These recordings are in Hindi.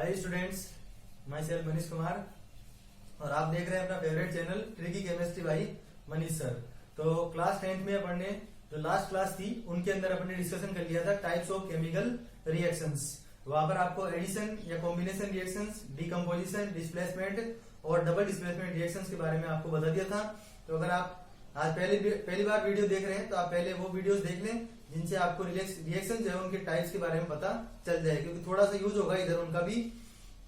Hi students, my self Manish Kumar और आप देख रहे हैं अपना favourite channel tricky chemistry by Manish sir. तो क्लास 10th में अपन ने जो लास्ट क्लास थी उनके अंदर अपन ने डिस्कशन कर लिया था टाइप्स ऑफ केमिकल रिएक्शंस। वहां पर आपको एडिशन या कॉम्बिनेशन रिएक्शंस, डिकम्पोजिशन, डिस्प्लेसमेंट और डबल डिस्प्लेसमेंट रिएक्शंस के बारे में आपको बता दिया था। तो अगर आप आज पहली बार वीडियो देख रहे हैं तो आप पहले वो वीडियोस देख लें जिनसे आपको रिएक्शन जो है उनके टाइप्स के बारे में पता चल जाए, क्योंकि थोड़ा सा यूज होगा इधर उनका भी।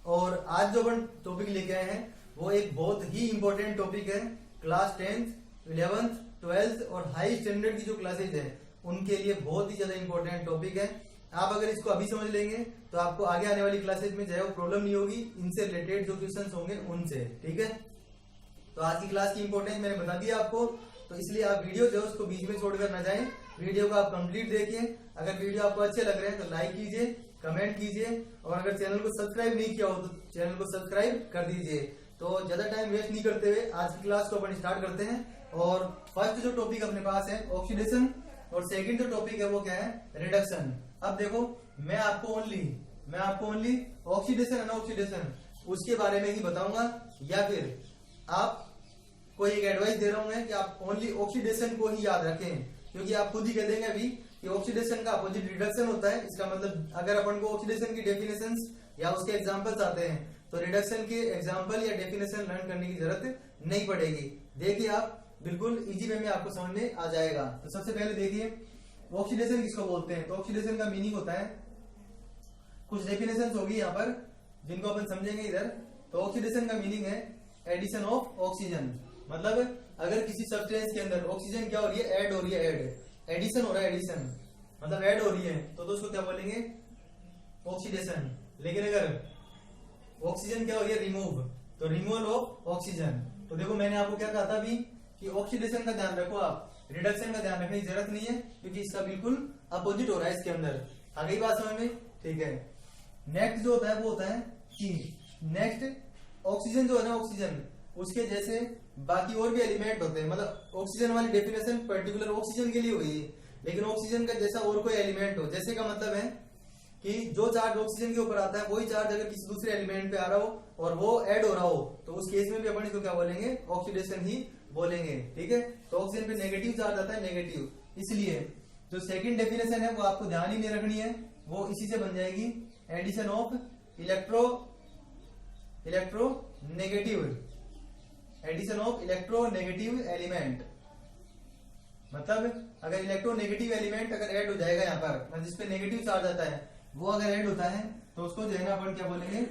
और आज जो अपन टॉपिक लेके आए हैं वो एक बहुत ही इंपॉर्टेंट टॉपिक है। क्लास 10th, 11th, 12th और हाई स्टैंडर्ड की जो क्लासेज है उनके लिए बहुत ही ज्यादा इंपॉर्टेंट टॉपिक है। आप अगर इसको अभी समझ लेंगे तो आपको आगे आने वाली क्लासेज में जो है वो प्रॉब्लम नहीं होगी, इनसे रिलेटेड जो क्वेश्चन होंगे उनसे। ठीक है, तो आज की क्लास की इंपॉर्टेंस मैंने बता दिया आपको, तो इसलिए आप वीडियो जो है उसको बीच में छोड़कर ना जाएं। वीडियो को आप कंप्लीट देखिए। अगर वीडियो आपको अच्छे लग रहे हैं तो लाइक कीजिए, कमेंट कीजिए और अगर चैनल को सब्सक्राइब नहीं किया हो तो चैनल को सब्सक्राइब कर दीजिए। तो ज्यादा टाइम वेस्ट नहीं करते हुए आज की क्लास को अपन स्टार्ट करते हैं। और फर्स्ट जो टॉपिक अपने पास है ऑक्सीडेशन और सेकंड जो टॉपिक है वो क्या है, रिडक्शन। अब देखो मैं आपको ओनली ऑक्सीडेशन एंड ऑक्सीडेशन उसके बारे में ही बताऊंगा, या फिर आप कोई एक एडवाइस दे रहा हूं कि आप ओनली ऑक्सीडेशन को ही याद रखें, क्योंकि आप खुद ही कह देंगे अभी कि ऑक्सीडेशन का अपोजिट रिडक्शन होता है। इसका मतलब अगर अपन को ऑक्सीडेशन की डेफिनेशंस या उसके एग्जांपल्स आते हैं तो रिडक्शन के एग्जांपल या डेफिनेशन लर्न करने की जरूरत नहीं पड़ेगी। देखिए आप बिल्कुल इजी वे में आपको समझ में आ जाएगा। तो सबसे पहले देखिए ऑक्सीडेशन किसको बोलते हैं। तो ऑक्सीडेशन का मीनिंग होता है, कुछ डेफिनेशन होगी यहाँ पर जिनको अपन समझेंगे इधर। तो ऑक्सीडेशन का मीनिंग है एडिशन ऑफ ऑक्सीजन। मतलब अगर किसी सब्सटेंस के अंदर ऑक्सीजन क्या हो रही है, ऐड हो रही है, एडिशन हो रहा है, एडिशन मतलब ऐड हो रही है, तो उसको क्या बोलेंगे, ऑक्सीडेशन। लेकिन अगर ऑक्सीजन क्या हो रही है, रिमूव, तो रिमूवल ऑफ ऑक्सीजन। तो देखो मैंने आपको क्या कहा था अभी कि ऑक्सीडेशन का ध्यान रखो आप, रिडक्शन का ध्यान रखने की जरूरत नहीं है, क्योंकि इसका बिल्कुल अपोजिट हो रहा है इसके अंदर। आ गई बात समझ में? ठीक है। नेक्स्ट जो होता है वो होता है कि नेक्स्ट ऑक्सीजन जो है ना, ऑक्सीजन उसके जैसे बाकी और भी एलिमेंट होते हैं। मतलब ऑक्सीजन वाली डेफिनेशन पर्टिकुलर ऑक्सीजन के लिए हुई है, लेकिन ऑक्सीजन का जैसा और कोई एलिमेंट हो, जैसे का मतलब है कि जो चार्ज ऑक्सीजन के ऊपर आता है वही चार्ज अगर किसी दूसरे एलिमेंट पे आ रहा हो और वो ऐड हो रहा हो, तो उस केस में भी अपन इसको क्या बोलेंगे, ऑक्सीडेशन ही बोलेंगे। ठीक है, तो ऑक्सीजन पे नेगेटिव चार्ज आता है, नेगेटिव। इसलिए जो सेकंड डेफिनेशन है वो आपको ध्यान ही नहीं रखनी है, वो इसी से बन जाएगी addition of electronegative, addition of electronegative element. मतलब अगर इलेक्ट्रोनेगेटिव एलिमेंट अगर ऐड हो जाएगा यहाँ पर, मतलब जिसपे नेगेटिव चार्ज आता है वो अगर ऐड होता है तो उसको जो है ना अपन क्या बोलेंगे,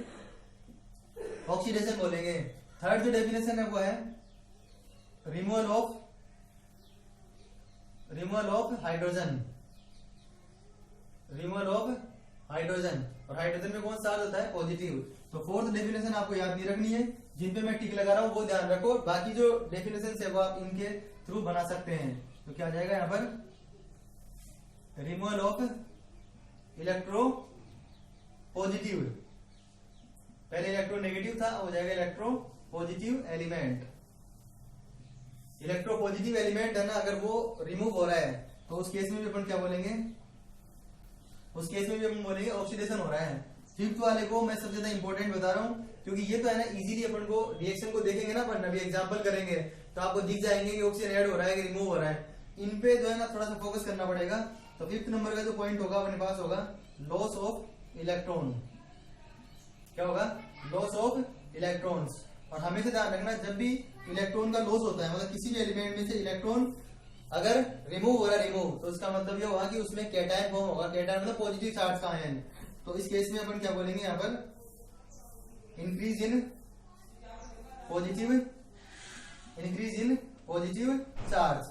ऑक्सीडेशन बोलेंगे। थर्ड जो डेफिनेशन है वो है रिमूवल ऑफ हाइड्रोजन, और हाइड्रोजन में कौन सा चार्ज होता है, पॉजिटिव। तो फोर्थ डेफिनेशन आपको याद नहीं रखनी है, जिन पे मैं टिक लगा रहा हूं वो ध्यान रखो। बाकी जो डेफिनेशन है वो आप इनके थ्रू बना सकते हैं। तो क्या आ जाएगा यहाँ पर, रिमूवल ऑफ इलेक्ट्रो पॉजिटिव, पहले इलेक्ट्रोनेगेटिव था, हो जाएगा electro positive element. Electro positive element है ना, अगर वो रिमूव हो रहा है तो उस केस में भी अपन क्या बोलेंगे, उस केस में भी हम बोलेंगे ऑक्सीडेशन हो रहा है। फिफ्थ वाले को मैं सबसे ज्यादा इंपॉर्टेंट बता रहा हूँ, क्योंकि ये तो है ना इजीली अपन को रिएक्शन को देखेंगे ना, अपन अभी एग्जांपल करेंगे तो आपको दिख जाएंगे कि ऑक्सीजन ऐड हो रहा है कि रिमूव हो रहा है। इन पे जो है ना थोड़ा सा फोकस करना पड़ेगा। तो फिफ्थ नंबर का जो पॉइंट होगा अपने पास होगा लॉस ऑफ इलेक्ट्रॉन। क्या होगा, लॉस ऑफ इलेक्ट्रॉन्स। और हमेशा ध्यान रखना जब भी इलेक्ट्रॉन का लॉस होता है, मतलब किसी भी एलिमेंट में से इलेक्ट्रॉन अगर रिमूव हो रहा है, तो उसका मतलब ये होगा कि उसमें कैटायन फॉर्म होगा। कैटायन मतलब पॉजिटिव चार्ज का आयन। तो इस केस में अपन क्या बोलेंगे यहाँ पर, इंक्रीज इन पॉजिटिव चार्ज।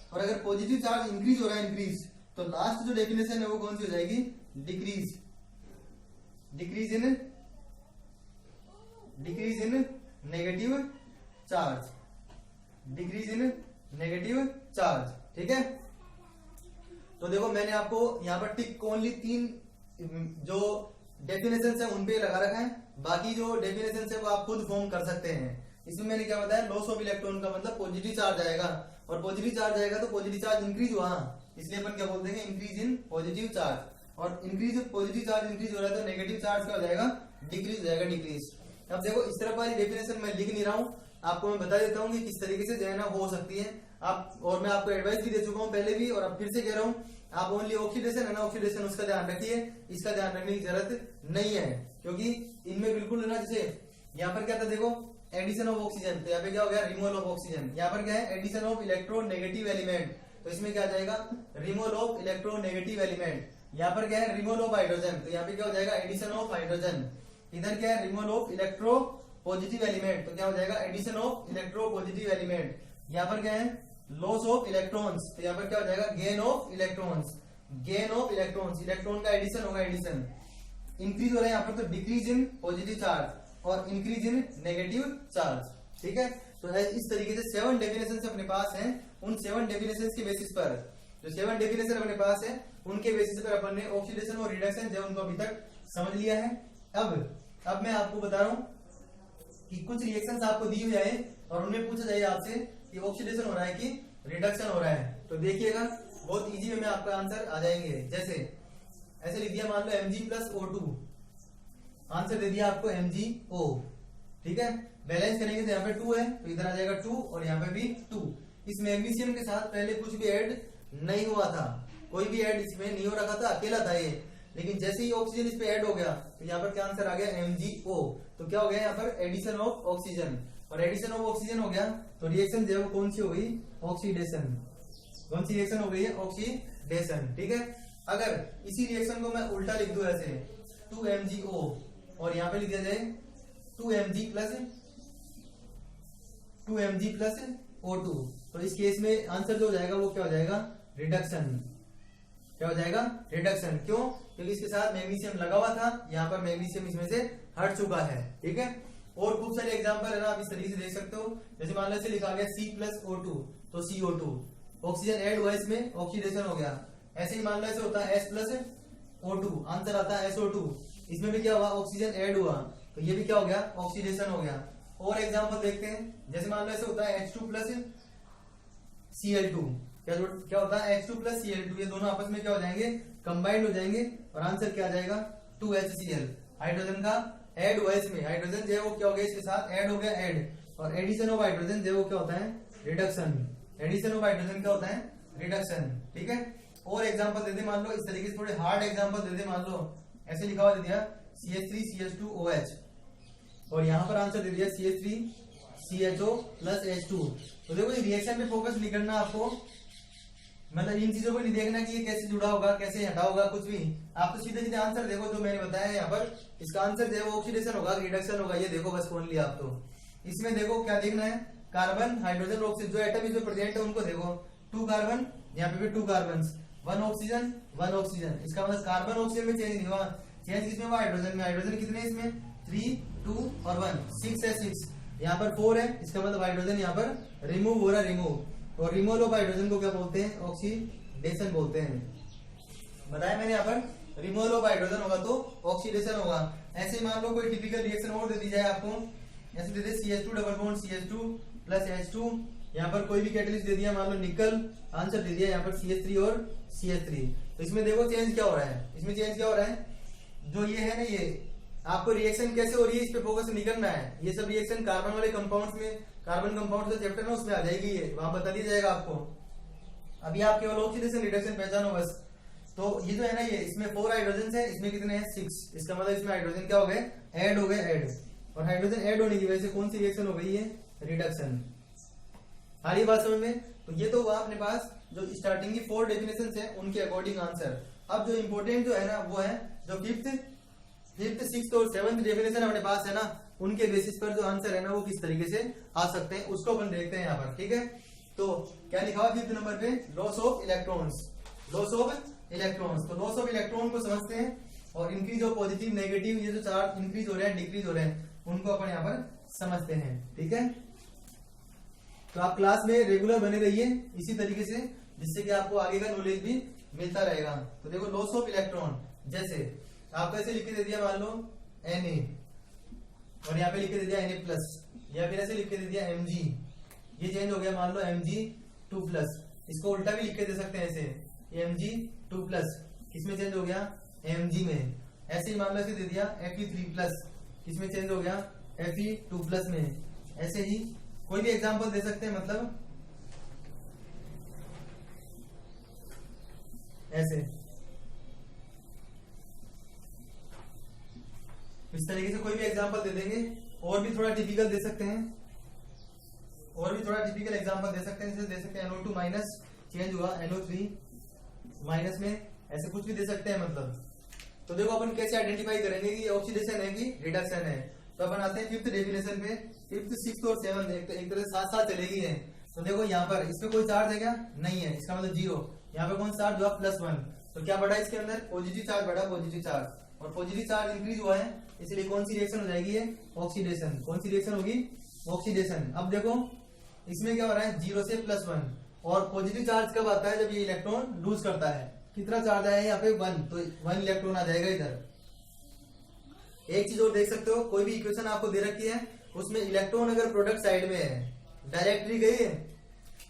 और अगर पॉजिटिव चार्ज इंक्रीज हो रहा है, तो लास्ट जो डेफिनेशन है वो कौन सी हो जाएगी, डिक्रीज इन नेगेटिव चार्ज। ठीक है, तो देखो मैंने आपको यहाँ पर टिक ओनली 3 जो डेफिनेशन है उन पे लगा रखा है। बाकी जो डेफिनेशन है वो आप खुद फॉर्म कर सकते हैं। इसमें मैंने क्या बताया, लॉस ऑफ इलेक्ट्रॉन का मतलब पॉजिटिव चार्ज आएगा, और पॉजिटिव चार्ज आएगा तो पॉजिटिव चार्ज इंक्रीज हुआ, इसलिए अपन क्या बोल देंगे, इंक्रीज इन पॉजिटिव चार्ज। और इंक्रीज पॉजिटिव चार्ज इंक्रीज हो रहा है तो नेगेटिव चार्ज क्या हो जाएगा, डिक्रीज हो जाएगा, डिक्रीज। अब देखो इस तरफ वाली डेफिनेशन मैं लिख नहीं रहा हूँ, आपको मैं बता देता हूँ कि किस तरीके से जो है ना हो सकती है आप, और मैं आपको एडवाइस भी दे चुका हूँ पहले भी, और अब फिर से कह रहा हूँ, आप ओनली ऑक्सीडेशन है ना, ऑक्सीडेशन उसका ध्यान रखिए, इसका ध्यान रखने की जरूरत नहीं है, क्योंकि इनमें बिल्कुल ना, जैसे यहाँ पर क्या था देखो, एडिशन ऑफ ऑक्सीजन, तो यहाँ पे क्या हो गया, रिमूवल ऑफ ऑक्सीजन। यहाँ पर क्या है, एडिशन ऑफ इलेक्ट्रोनेगेटिव एलिमेंट, तो इसमें क्या आ जाएगा, रिमूवल ऑफ इलेक्ट्रोनेगेटिव एलिमेंट। यहाँ पर क्या है, रिमूवल ऑफ हाइड्रोजन, तो यहाँ पे क्या हो जाएगा, एडिशन ऑफ हाइड्रोजन। इधर क्या है, removal of electro positive element, तो क्या हो जाएगा, addition of electro positive element. यहाँ पर क्या है, लॉस ऑफ इलेक्ट्रॉन्स, तो यहाँ पर क्या हो जाएगा, gain of electrons, gain of electrons, electron का एडिशन होगा, एडिशन। इंक्रीज हो रहा है यहाँ पर तो डिक्रीज इन पॉजिटिव चार्ज और इंक्रीज इन नेगेटिव चार्ज, ठीक है। तो इस तरीके से 7 डेफिनेशन अपने पास हैं, उन 7 डेफिनेशन के बेसिस पर, जो 7 डेफिनेशन अपने पास है उनके बेसिस पर अपन ने ऑक्सीडेशन और रिडक्शन जो उनको अभी तक समझ लिया है। अब मैं आपको बता रहा हूं कि कुछ रिएक्शंस आपको दी हुई है और उनमें पूछा जाए आपसे कि ऑक्सीडेशन हो रहा है कि रिडक्शन हो रहा है, तो देखिएगा बहुत इजी वे में आपका आंसर आ जाएंगे। जैसे ऐसे लिख दिया, मान लो Mg+O2, आंसर दे दिया आपको MgO, ठीक है। बैलेंस करेंगे तो यहाँ पे 2 है तो इधर आ जाएगा 2 और यहाँ पे भी 2। इस मैग्नीशियम के साथ पहले कुछ भी ऐड नहीं हुआ था, कोई भी ऐड इसमें नहीं हो रखा था, अकेला था ये, लेकिन जैसे ही ऑक्सीजन इस पे ऐड हो गया तो यहाँ पर क्या आंसर आ गया, MgO। तो क्या हो गया यहाँ पर, एडिशन ऑफ ऑक्सीजन, और एडिशन ऑफ ऑक्सीजन हो गया तो रिएक्शन जो है वो कौन सी हो गई, ऑक्सीडेशन। कौन सी रिएक्शन हो गई है, ऑक्सीडेशन, ठीक है। अगर इसी रिएक्शन को मैं उल्टा लिख दूं ऐसे 2MgO और यहाँ पे लिख दिया जाए 2Mg प्लस O2, तो इस केस में आंसर जो हो जाएगा वो क्या हो जाएगा, रिडक्शन। क्या हो जाएगा, रिडक्शन। क्यों, क्योंकि इसके साथ मैग्नीशियम लगा हुआ था, यहाँ पर मैग्नीशियम इसमें से हट चुका है, ठीक है। और खूब सारे एग्जांपल है ना, आप इस तरीके से देख सकते हो। जैसे मान लो लिखा गया C+O2, तो CO2, ऑक्सीजन ऐड हुआ, इसमें ऑक्सीडेशन हो गया। ऐसे ही मान लो ऐसे होता है S+O2, आंसर आता है SO2, इसमें भी क्या हुआ, ऑक्सीजन ऐड हुआ, तो ये भी क्या हो गया, ऑक्सीडेशन हो गया। और एग्जांपल देखते हैं, जैसे मान लो ऐसे होता है H2+Cl2, क्या होता है, H2+Cl2, ये दोनों आपस में क्या हो जाएंगे, कंबाइंड हो जाएंगे, और आंसर क्या आ जाएगा, 2HCl। हाइड्रोजन का ऐड हुआ, इसमें हाइड्रोजन जो है वो क्या हो गया, इसके साथ ऐड हो गया, ऐड, और एडिशन ऑफ हाइड्रोजन जो है वो क्या होता है, रिडक्शन। एडिशन ऑफ हाइड्रोजन क्या होता है, रिडक्शन, ठीक है। और एग्जांपल दे दे, मान लो इस तरीके से थोड़े हार्ड एग्जांपल दे दे, मान लो ऐसे लिखा हुआ दे दिया CH3CH2OH, और यहाँ पर आंसर दे दिया CH3CHO+H2। तो देखो ये रिएक्शन पे फोकस नहीं करना आपको, मतलब इन चीजों को नहीं देखना कि ये कैसे जुड़ा होगा, कैसे हटा होगा, कुछ भी। आप तो सीधे सीधे आंसर देखो जो मैंने बताया है यहाँ पर, इसका आंसर जो है वो ऑक्सीडेशन होगा, रिडक्शन होगा, ये देखो बस ओनली। आप तो इसमें देखो क्या देखना है, कार्बन, हाइड्रोजन, ऑक्सीजन, जो एटम इसमें प्रेजेंट है उनको देखो, 2 कार्बन, यहाँ पे भी 2 कार्बन, 1 ऑक्सीजन 1 ऑक्सीजन। इसका मतलब कार्बन ऑक्सीजन में चेंज नहीं हुआ, चेंज किसमें हुआ, हाइड्रोजन में। हाइड्रोजन कितने हैं इसमें, 3, 2 और 1, 6 है, 6 यहाँ पर 4 है, इसका मतलब हाइड्रोजन यहाँ पर रिमूव हो रहा है, रिमूव। और रिमूवल ऑफ हाइड्रोजन को क्या बोलते हैं, ऑक्सीडेशन बोलते हैं। बताया मैंने यहाँ पर, रिमूवल ऑफ हाइड्रोजन होगा तो ऑक्सीडेशन होगा। ऐसे मान लो कोई टिपिकल रिएक्शन और दे दी जाए आपको, ऐसे दे दे CH2 डबल बॉन्ड CH2+H2, यहाँ पर कोई भी कैटलिस्ट दे दिया, मान लो निकल, आंसर दे दिया यहाँ पर CH3 और CH3। तो इसमें देखो चेंज क्या हो रहा है, इसमें चेंज क्या हो रहा है, जो ये है ना, ये आपको रिएक्शन कैसे हो रही है इस पे फोकस नहीं करना है। ये सब रिएक्शन कार्बन वाले कंपाउंड्स में, कार्बन कंपाउंड का चैप्टर ना उसमें आ जाएगी, ये वहां बता दिया जाएगा आपको। अभी आप केवल ऑक्सीडेशन रिडक्शन पहचानो बस। तो ये जो है ना, ये इसमें 4 हाइड्रोजन है, इसमें कितने हैं, 6। इसका मतलब इसमें हाइड्रोजन क्या हो गए, ऐड हो गए, ऐड। और हाइड्रोजन ऐड होने की वजह से कौन सी रिएक्शन हो गई है, रिडक्शन। आ रही बात समझ में। तो ये तो हुआ अपने पास जो स्टार्टिंग की 4 डेफिनेशन है उनके अकॉर्डिंग आंसर। अब जो इंपोर्टेंट जो है ना वो है जो फिफ्थ, 6th और 7th डेफिनेशन अपने पास है ना, उनके बेसिस पर जो आंसर है ना वो किस तरीके से आ सकते हैं उसको अपन देखते हैं यहाँ पर, ठीक है। तो क्या लिखा हुआ 5th नंबर पे, loss of electrons, loss of electrons. तो लॉस ऑफ इलेक्ट्रॉन को समझते हैं, और इंक्रीज ऑफ पॉजिटिव नेगेटिव, ये जो चार्ज इंक्रीज हो रहे हैं डिक्रीज हो रहे हैं उनको अपन यहाँ पर समझते हैं, ठीक है। तो आप क्लास में रेगुलर बने रहिए इसी तरीके से, जिससे कि आपको आगे का नॉलेज भी मिलता रहेगा। तो देखो लॉस ऑफ इलेक्ट्रॉन, जैसे आपको ऐसे लिख के दे दिया, मान लो Na, और यहाँ पे लिख के दे दिया Na+, या फिर ऐसे लिख के दे दिया Mg, ये चेंज हो गया, मान लो Mg2+। इसको उल्टा भी लिख के दे सकते हैं ऐसे, Mg2+, किसमें चेंज हो गया, Mg में। ऐसे ही मामला से दे दिया Fe3+, किसमें चेंज हो गया, Fe2+ में। ऐसे ही कोई भी एग्जांपल दे सकते हैं, मतलब ऐसे इस तरीके से कोई भी एग्जांपल दे देंगे। और भी थोड़ा टिपिकल दे सकते हैं, और भी थोड़ा टिपिकल एग्जांपल दे सकते हैं, जैसे दे सकते हैं NO2 माइनस चेंज हुआ NO3 माइनस में, ऐसे कुछ भी दे सकते हैं मतलब। तो देखो अपन कैसे आइडेंटिफाई करेंगे कि ऑक्सीडेशन है कि रिडक्शन है। तो अपन आते हैं फिफ्थ डेफिनेशन पे। फिफ्थ, सिक्स्थ और सेवंथ एक तरह से साथ साथ चलेगी है। तो देखो यहाँ पर इसमें कोई चार्ज है क्या, नहीं है, इसका मतलब 0। यहाँ पे कौन सा चार्ज हुआ, +1। तो क्या बढ़ा इसके अंदर, पॉजिटिव चार्ज बढ़ा, पॉजिटिव चार्ज, और पॉजिटिव चार्ज इंक्रीज हुआ है, इसलिए कौन सी रिएक्शन हो जाएगी, ये ऑक्सीडेशन। कौन सी रिएक्शन होगी, ऑक्सीडेशन। अब देखो इसमें क्या हो रहा है, 0 से +1, और पॉजिटिव चार्ज कब आता है, जब ये इलेक्ट्रॉन लूज करता है। कितना चार्ज आया है यहाँ पे, 1, तो 1 इलेक्ट्रॉन आ जाएगा इधर। एक चीज और देख सकते हो, कोई भी इक्वेशन आपको दे रखी है, उसमें इलेक्ट्रॉन अगर प्रोडक्ट साइड में है, डायरेक्टली गई है,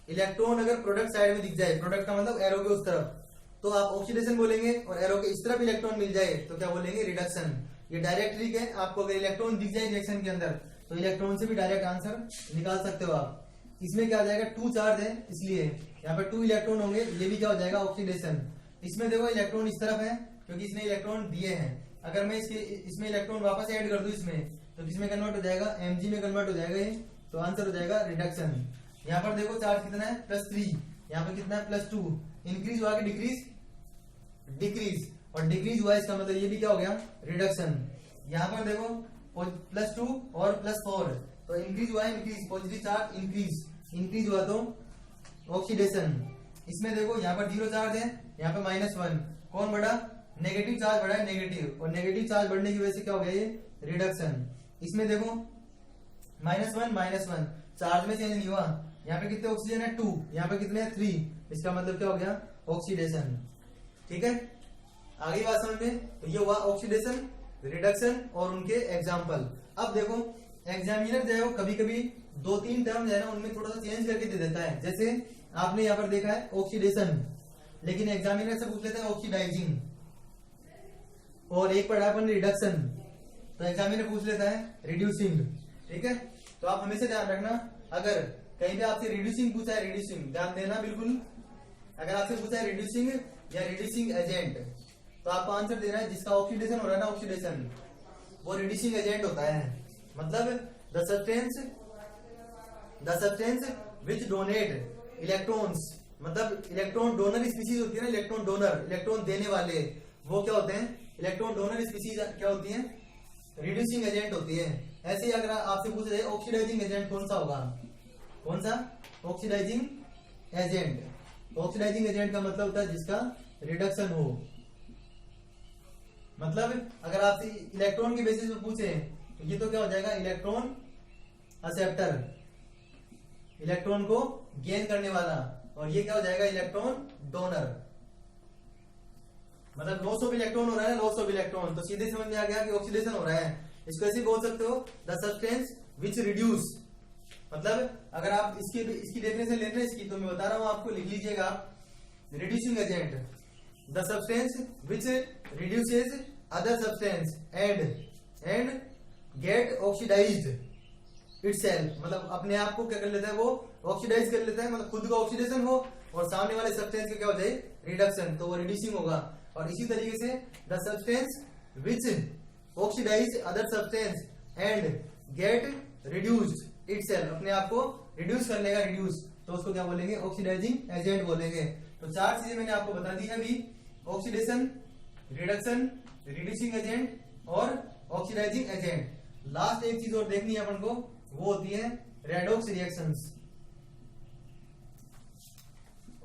इलेक्ट्रॉन अगर प्रोडक्ट साइड में दिख जाए, प्रोडक्ट का मतलब एरो के उस तरफ, तो आप ऑक्सीडेशन बोलेंगे, और एरो के इस तरफ इलेक्ट्रॉन मिल जाए तो क्या बोलेंगे, रिडक्शन। ये डायरेक्टली है, आपको अगर इलेक्ट्रॉन दिख जाए रिएक्शन के अंदर, तो इलेक्ट्रॉन से भी डायरेक्ट आंसर निकाल सकते हो आप। इसमें क्या आ जाएगा, 2 चार्ज है, इसलिए यहाँ पे 2 इलेक्ट्रॉन होंगे, ये भी क्या हो जाएगा, ऑक्सीडेशन। इसमें देखो इलेक्ट्रॉन इस तरफ है, क्योंकि इसने इलेक्ट्रॉन दिए हैं। अगर मैं इसमें इलेक्ट्रॉन वापस ऐड कर दूं इसमें, तो किसमें कन्वर्ट हो जाएगा, Mg में कन्वर्ट हो जाएगा ये, तो आंसर हो जाएगा रिडक्शन। यहाँ पर देखो चार्ज कितना है, +3, यहाँ पे कितना है, +2। इंक्रीज हुआ कि डिक्रीज, डिक्रीज, और डिक्रीज हुआ, इसका मतलब ये भी क्या हो गया, रिडक्शन। यहाँ पर देखो +2 और +4, तो इंक्रीज हुआ है, increase, positive charge increase, increase हुआ तो ऑक्सीडेशन। इसमें देखो यहाँ पर 0 चार्ज है, यहाँ पे -1, कौन बढ़ा, नेगेटिव चार्ज बढ़ा है, नेगेटिव, और नेगेटिव चार्ज बढ़ने की वजह से क्या हो गया, ये रिडक्शन। इसमें देखो -1 चार्ज में चेंज नहीं हुआ, यहाँ पे कितने ऑक्सीजन है, 2, यहाँ पे कितने हैं, 3, इसका मतलब क्या हो गया, ऑक्सीडेशन। ठीक है, आगे बात समझ में। तो ये हुआ ऑक्सीडेशन, रिडक्शन और उनके एग्जाम्पल। अब देखो एग्जामिनर जो है वो कभी कभी 2-3 टर्म जो है ना, उनमें थोड़ा सा चेंज करके दे देता है। जैसे आपने यहाँ पर देखा है ऑक्सीडेशन, लेकिन एग्जामिनर से पूछ लेते हैं ऑक्सीडाइजिंग, और एक पढ़ा अपन रिडक्शन, तो एग्जामिनर पूछ लेता है रिड्यूसिंग। ठीक है, तो आप हमेशा ध्यान रखना, अगर कहीं भी आपसे रिड्यूसिंग पूछा है, रिड्यूसिंग ध्यान देना बिल्कुल। अगर आपसे पूछा है रिड्यूसिंग या रिड्यूसिंग एजेंट, तो आपको आंसर देना है जिसका ऑक्सीडेशन हो रहा है ना, ऑक्सीडेशन, वो रिड्यूसिंग एजेंट होता है। मतलब the substance which donate electrons, मतलब इलेक्ट्रॉन डोनर स्पीसीज होती है ना, इलेक्ट्रॉन डोनर, इलेक्ट्रॉन देने वाले, वो क्या होते हैं, इलेक्ट्रॉन डोनर स्पीसीज क्या होती है, रिड्यूसिंग एजेंट होती है। ऐसे ही अगर आपसे पूछा जाए ऑक्सीडाइजिंग एजेंट कौन सा होगा, कौन सा, ऑक्सीडाइजिंग एजेंट। तो ऑक्सीडाइजिंग एजेंट का मतलब होता है जिसका रिडक्शन हो। मतलब अगर आपसे इलेक्ट्रॉन के बेसिस पे पूछे, तो ये तो क्या हो जाएगा, इलेक्ट्रॉन एक्सेप्टर, इलेक्ट्रॉन को गेन करने वाला, और ये क्या हो जाएगा, इलेक्ट्रॉन डोनर। मतलब लॉस ऑफ इलेक्ट्रॉन हो रहा है, लॉस ऑफ इलेक्ट्रॉन, तो सीधे समझ में आ गया कि ऑक्सीडेशन हो रहा है। इसको ऐसे बोल सकते हो, द सब्सटेंस विच रिड्यूस। मतलब अगर आप इसकी डेफिनेशन ले रहे हैं इसकी, तो मैं बता रहा हूं आपको, लिख लीजिएगा आप, reducing agent, the substance which reduces other substance and get oxidised itself. मतलब अपने आप को क्या कर लेता है, वो ऑक्सीडाइज कर लेता है, मतलब खुद का ऑक्सीडेशन हो और सामने वाले सब्सटेंस का क्या हो जाए, रिडक्शन, तो वो रिड्यूसिंग होगा। और इसी तरीके से the substance which oxidise other substance and get reduced itself, अपने आप को रिड्यूस कर लेगा, रिड्यूस, तो उसको क्या बोलेंगे, ऑक्सीडाइजिंग एजेंट बोलेंगे। तो 4 चीजें मैंने आपको बता दी है अभी, ऑक्सीडेशन, रिडक्शन, रिड्यूसिंग एजेंट और ऑक्सीडाइजिंग एजेंट। लास्ट एक चीज और देखनी है अपन को, वो होती है रेडॉक्स रिएक्शंस।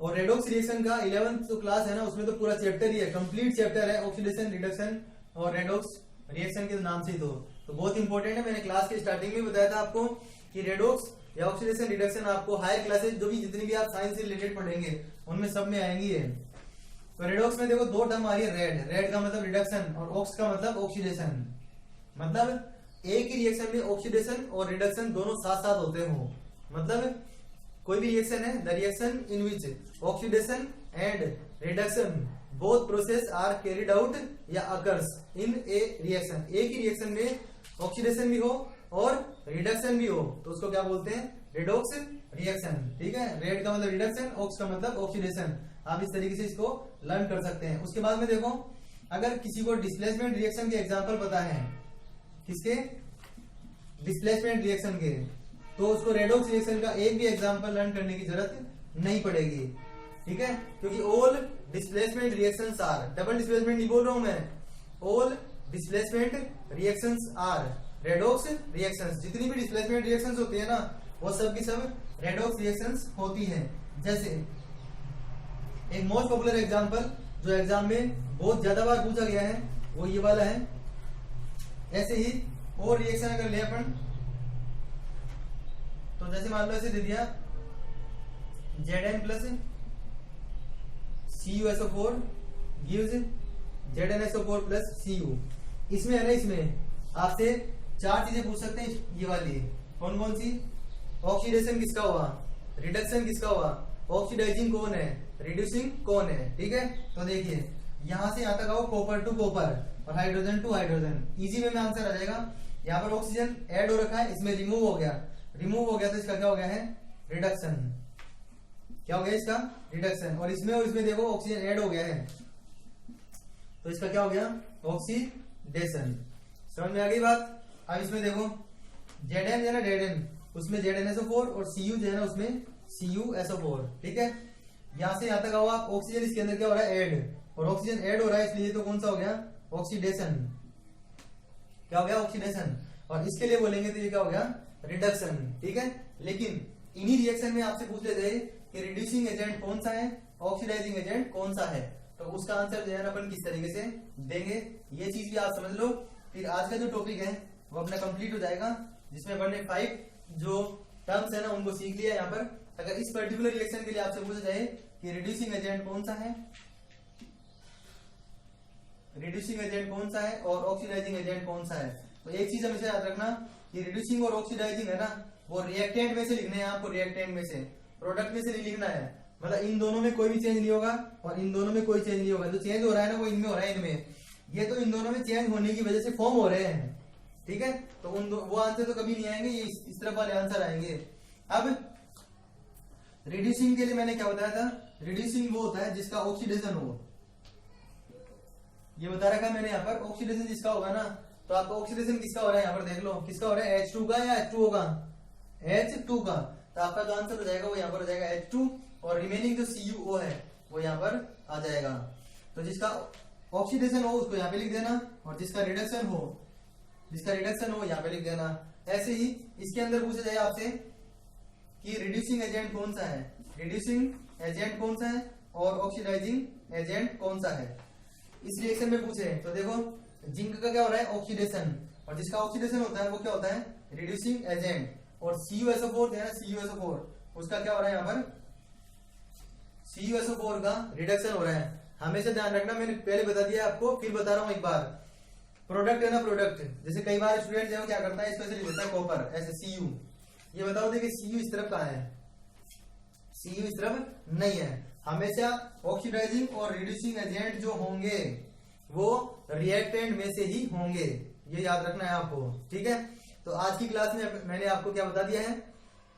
और रेडॉक्स रिएक्शन का 11th जो क्लास है ना, उसमें तो पूरा चैप्टर ही है, कंप्लीट चैप्टर है ऑक्सीडेशन, रिडक्शन और रेडॉक्स रिएक्शन के नाम से ही। तो बहुत इंपॉर्टेंट है, मैंने क्लास के स्टार्टिंग में बताया था आपको कि रेडॉक्स या ऑक्सीडेशन रिडक्शन आपको हायर क्लासेस जो भी जितनी भी आप साइंस से रिलेटेड पढ़ेंगे उनमें सब में आएंगी है। तो रेडॉक्स में देखो 2 टर्म आ रही है, रेड का मतलब रिडक्शन और ऑक्स का मतलब ऑक्सीडेशन। मतलब एक ही रिएक्शन में ऑक्सीडेशन और रिडक्शन दोनों साथ साथ होते हो। मतलब कोई भी रिएक्शन है, the reaction in which oxidation and reduction both process are carried out या अकर्स इन ए रिएक्शन, एक ही रिएक्शन में ऑक्सीडेशन भी हो और रिडक्शन भी हो तो उसको क्या बोलते हैं, रेडॉक्स रिएक्शन। ठीक है, रेड का मतलब रिडक्शन, ऑक्स का मतलब ऑक्सीडेशन। आप इस तरीके से इसको लर्न कर सकते हैं। उसके बाद में देखो, अगर किसी को डिस्प्लेसमेंट रिएक्शन के एग्जांपल पता है, किसके, डिस्प्लेसमेंट रिएक्शन के, तो उसको रेडॉक्स रिएक्शन का एक भी एग्जांपल लर्न करने की जरूरत नहीं पड़ेगी। ठीक है, क्योंकि all displacement reactions are, double displacement नहीं बोल रहा हूं मैं, all displacement reactions are redox reactions. जितनी भी डिस्प्लेसमेंट रिएक्शंस होती है ना, वो सब की सब रेडॉक्स रिएक्शंस होती हैं। जैसे एक मोस्ट पॉपुलर एग्जांपल जो एग्जाम में बहुत ज्यादा बार पूछा गया है वो ये वाला है। ऐसे ही और रिएक्शन अगर ले अपन, तो जैसे मान लो ऐसे दे दिया Zn plus CuSO4 gives ZnSO4 plus Cu। इसमें है ना, इसमें आपसे 4 चीजें पूछ सकते हैं, ये वाली कौन कौन सी, ऑक्सीडेशन किसका हुआ, रिडक्शन किसका हुआ, ऑक्सीडाइजिंग कौन है, रिड्यूसिंग कौन है। ठीक है, तो देखिए यहां से यहां तक आओ, कॉपर टू कॉपर और hydrogen to hydrogen, easy way में आंसर आ जाएगा। यहाँ पर ऑक्सीजन ऐड हो रखा है, इसमें रिमूव हो गया, रिमूव हो गया तो इसका क्या हो गया है, रिडक्शन। क्या हो गया इसका, रिडक्शन। और इसमें देखो ऑक्सीजन ऐड हो गया है तो इसका क्या हो गया, ऑक्सीडेशन। समझ में आ गई बात। अब इसमें देखो Zn है ना, Zn, उसमें ZnSO4 और Cu जो है ना उसमें CuSO4। ठीक है, यहां से यहां तक आओ आप, ऑक्सीजन इसके अंदर क्या हो रहा है, ऐड, और ऑक्सीजन ऐड हो रहा है इसलिए तो कौन सा हो गया, ऑक्सीडेशन। क्या हो गया, ऑक्सीडेशन। और इसके लिए बोलेंगे तो ये क्या हो गया, रिडक्शन। ठीक है, लेकिन इन्हीं रिएक्शन में आपसे पूछ लेते हैं कि रिड्यूसिंग एजेंट कौन सा है, ऑक्सीडाइजिंग एजेंट कौन सा है, तो उसका आंसर जो है ना अपन किस तरीके से देंगे, ये चीज भी आप समझ लो। फिर आज का जो टॉपिक है वो अपना कंप्लीट हो जाएगा, जिसमें अपन ने 5 जो टर्म्स है ना उनको सीख लिया। यहाँ पर अगर इस पर्टिकुलर रिएक्शन के लिए आपसे पूछा जाए कि रिड्यूसिंग एजेंट कौन सा है, रिड्यूसिंग एजेंट कौन सा है और ऑक्सीडाइजिंग एजेंट कौन सा है, तो एक चीज हमेशा याद रखना कि रिड्यूसिंग और ऑक्सीडाइजिंग है ना, वो रिएक्टेंट में से लिखने हैं आपको, रिएक्टेंट में से, प्रोडक्ट में से नहीं लिखना है। मतलब इन दोनों में कोई भी चेंज नहीं होगा और इन दोनों में कोई चेंज नहीं होगा। जो चेंज हो रहा है ना वो इनमें हो रहा है, इनमें, ये तो इन दोनों में चेंज होने की वजह से फॉर्म हो रहे हैं। ठीक है, तो वो आंसर तो कभी नहीं आएंगे, ये इस तरफ वाले आंसर आएंगे। अब रिड्यूसिंग के लिए मैंने क्या बताया था, रिड्यूसिंग वो होता है जिसका ऑक्सीडेशन हो, ये बता रखा मैंने यहाँ पर, ऑक्सीडेशन जिसका होगा ना, तो आपका ऑक्सीडेशन किसका हो रहा है यहाँ पर देख लो, किसका हो रहा है, H2 का या H2O का, H2 का। तो आपका जो आंसर हो जाएगा वो यहाँ पर हो जाएगा H2 और रिमेनिंग जो CuO है वो यहाँ पर आ जाएगा। तो जिसका ऑक्सीडेशन हो उसको यहाँ पे लिख देना और जिसका रिडक्शन हो, यहाँ पे लिख देना। ऐसे ही इसके अंदर पूछा जाए आपसे कि रिड्यूसिंग एजेंट कौन सा है, रिड्यूसिंग एजेंट कौन सा है और ऑक्सीडाइजिंग एजेंट कौन सा है, इस रिएक्शन में पूछे तो देखो जिंक का क्या हो रहा है, ऑक्सीडेशन, और जिसका ऑक्सीडेशन होता है वो क्या होता है, रिड्यूसिंग एजेंट। और CuSO4 है ना, CuSO4 उसका क्या हो रहा है यहाँ पर, CuSO4 का रिडक्शन हो रहा है। हमेशा ध्यान रखना, मैंने पहले बता दिया आपको, फिर बता रहा हूं एक बार, प्रोडक्ट है ना, प्रोडक्ट, जैसे कई बार स्टूडेंट जो क्या करता है, इसको ऐसे लिख देता है कॉपर, ऐसे Cu। ये बताओ देखिए Cu इस तरफ कहाँ है, Cu इस तरफ नहीं है। हमेशा ऑक्सीडाइजिंग और रिड्यूसिंग एजेंट जो होंगे वो रिएक्टेंट में से ही होंगे, ये याद रखना है आपको। ठीक है, तो आज की क्लास में मैंने आपको क्या बता दिया है,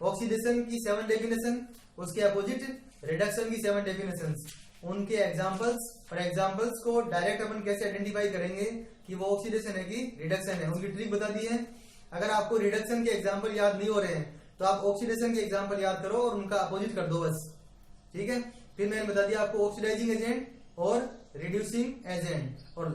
ऑक्सीडेशन की 7 डेफिनेशन, उसके अपोजिट रिडक्शन की 7 डेफिनेशन, उनके एग्जांपल्स और एग्जांपल्स को डायरेक्ट अपन कैसे आइडेंटिफाई करेंगे कि वो ऑक्सीडेशन है कि रिडक्शन है, उनकी ट्रिक बता दी है। अगर आपको रिडक्शन के एग्जांपल याद नहीं हो रहे हैं तो आप ऑक्सीडेशन के एग्जांपल याद करो और उनका अपोजिट कर दो बस। ठीक है, फिर मैंने बता दिया आपको ऑक्सीडाइजिंग एजेंट और रिड्यूसिंग एजेंट, और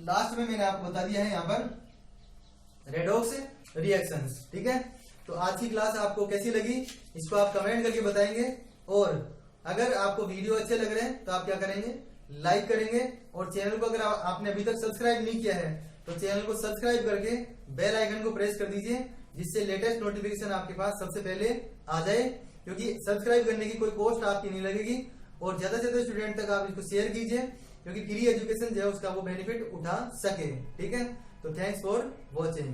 लास्ट में मैंने आपको बता दिया है यहाँ पर रेडॉक्स रिएक्शंस। ठीक है, तो आज की क्लास आपको कैसी लगी इसको आप कमेंट करके बताएंगे, और अगर आपको वीडियो अच्छे लग रहे हैं तो आप क्या करेंगे, लाइक करेंगे, और चैनल को अगर आपने अभी तक सब्सक्राइब नहीं किया है तो चैनल को सब्सक्राइब करके बेल आइकन को प्रेस कर दीजिए, जिससे लेटेस्ट नोटिफिकेशन आपके पास सबसे पहले आ जाए, क्योंकि सब्सक्राइब करने की कोई कॉस्ट आपकी नहीं लगेगी। और ज्यादा से ज्यादा स्टूडेंट तक आप इसको शेयर कीजिए, क्योंकि फ्री एजुकेशन जो है उसका वो बेनिफिट उठा सके। ठीक है, तो थैंक्स फॉर वॉचिंग।